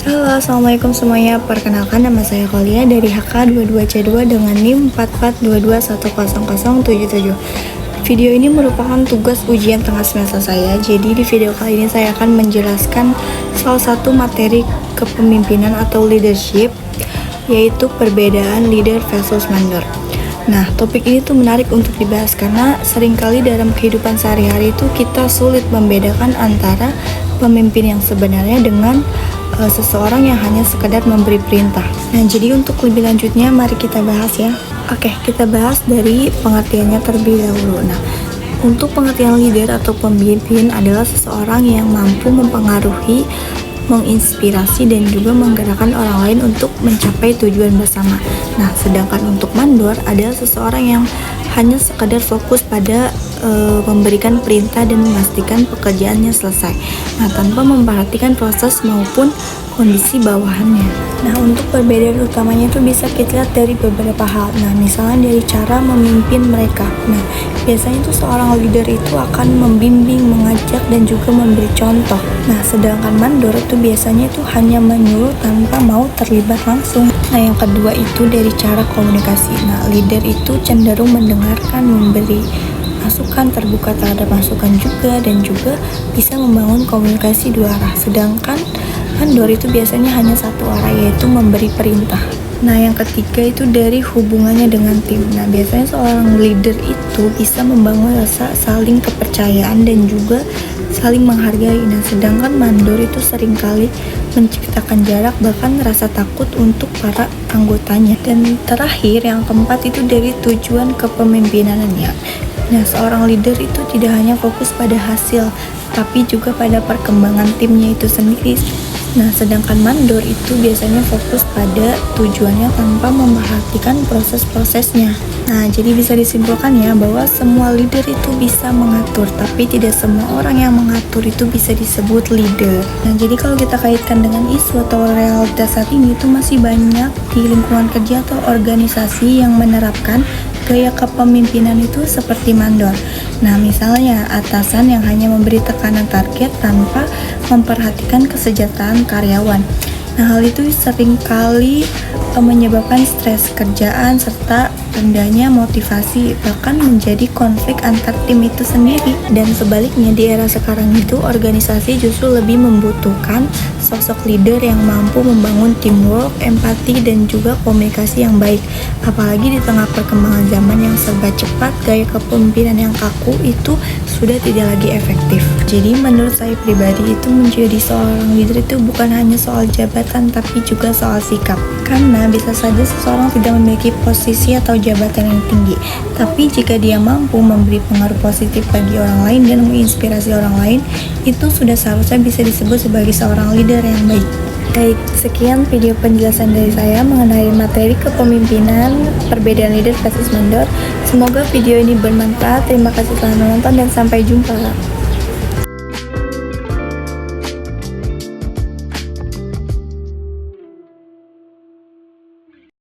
Halo, assalamualaikum semuanya. Perkenalkan, nama saya Kolia dari HK22C2 dengan NIM 4422100077. Video ini merupakan tugas ujian tengah semester saya. Jadi di video kali ini saya akan menjelaskan salah satu materi kepemimpinan atau leadership, yaitu perbedaan leader versus mandor. Nah, topik ini tuh menarik untuk dibahas karena seringkali dalam kehidupan sehari-hari itu kita sulit membedakan antara pemimpin yang sebenarnya dengan seseorang yang hanya sekedar memberi perintah. Nah, jadi untuk lebih lanjutnya mari kita bahas ya. Oke, kita bahas dari pengertiannya terlebih dahulu. Nah, untuk pengertian leader atau pemimpin adalah seseorang yang mampu mempengaruhi, menginspirasi dan juga menggerakkan orang lain untuk mencapai tujuan bersama. Nah, sedangkan untuk mandor adalah seseorang yang hanya sekadar fokus pada memberikan perintah dan memastikan pekerjaannya selesai. Nah, tanpa memperhatikan proses maupun kondisi bawahannya. Nah, untuk perbedaan utamanya itu bisa kita lihat dari beberapa hal. Nah, misalnya dari cara memimpin mereka. Nah, biasanya itu seorang leader itu akan membimbing, mengajak dan juga memberi contoh. Nah, sedangkan mandor itu biasanya itu hanya menyuruh tanpa mau terlibat langsung. Nah, yang kedua itu dari cara komunikasi. Nah, leader itu cenderung mendengarkan, memberi masukan, terbuka terhadap masukan juga, dan juga bisa membangun komunikasi dua arah. Sedangkan mandor itu biasanya hanya satu arah, yaitu memberi perintah. Nah, yang ketiga itu dari hubungannya dengan tim. Nah, biasanya seorang leader itu bisa membangun rasa saling kepercayaan dan juga saling menghargai. Nah, sedangkan mandor itu seringkali menciptakan jarak, bahkan rasa takut untuk para anggotanya. Dan terakhir, yang keempat itu dari tujuan kepemimpinannya. Nah, seorang leader itu tidak hanya fokus pada hasil, tapi juga pada perkembangan timnya itu sendiri. Nah, sedangkan mandor itu biasanya fokus pada tujuannya tanpa memperhatikan proses-prosesnya. Nah, jadi bisa disimpulkan ya bahwa semua leader itu bisa mengatur, tapi tidak semua orang yang mengatur itu bisa disebut leader. Nah, jadi kalau kita kaitkan dengan isu atau realitas saat ini itu masih banyak di lingkungan kerja atau organisasi yang menerapkan gaya kepemimpinan itu seperti mandor. Nah, misalnya atasan yang hanya memberi tekanan target tanpa memperhatikan kesejahteraan karyawan. Nah, hal itu seringkali menyebabkan stres kerjaan serta rendahnya motivasi, bahkan menjadi konflik antar tim itu sendiri. Dan sebaliknya, di era sekarang itu organisasi justru lebih membutuhkan sosok leader yang mampu membangun teamwork, empati, dan juga komunikasi yang baik. Apalagi di tengah perkembangan zaman yang serba cepat, gaya kepemimpinan yang kaku itu sudah tidak lagi efektif. Jadi menurut saya pribadi itu menjadi seorang leader itu bukan hanya soal jabatan, tapi juga soal sikap. Karena bisa saja seseorang tidak memiliki posisi atau jabatan yang tinggi, tapi jika dia mampu memberi pengaruh positif bagi orang lain dan menginspirasi orang lain, itu sudah seharusnya bisa disebut sebagai seorang leader yang baik. Baik, sekian video penjelasan dari saya mengenai materi kepemimpinan, perbedaan leader versus mandor. Semoga video ini bermanfaat. Terima kasih telah menonton dan sampai jumpa.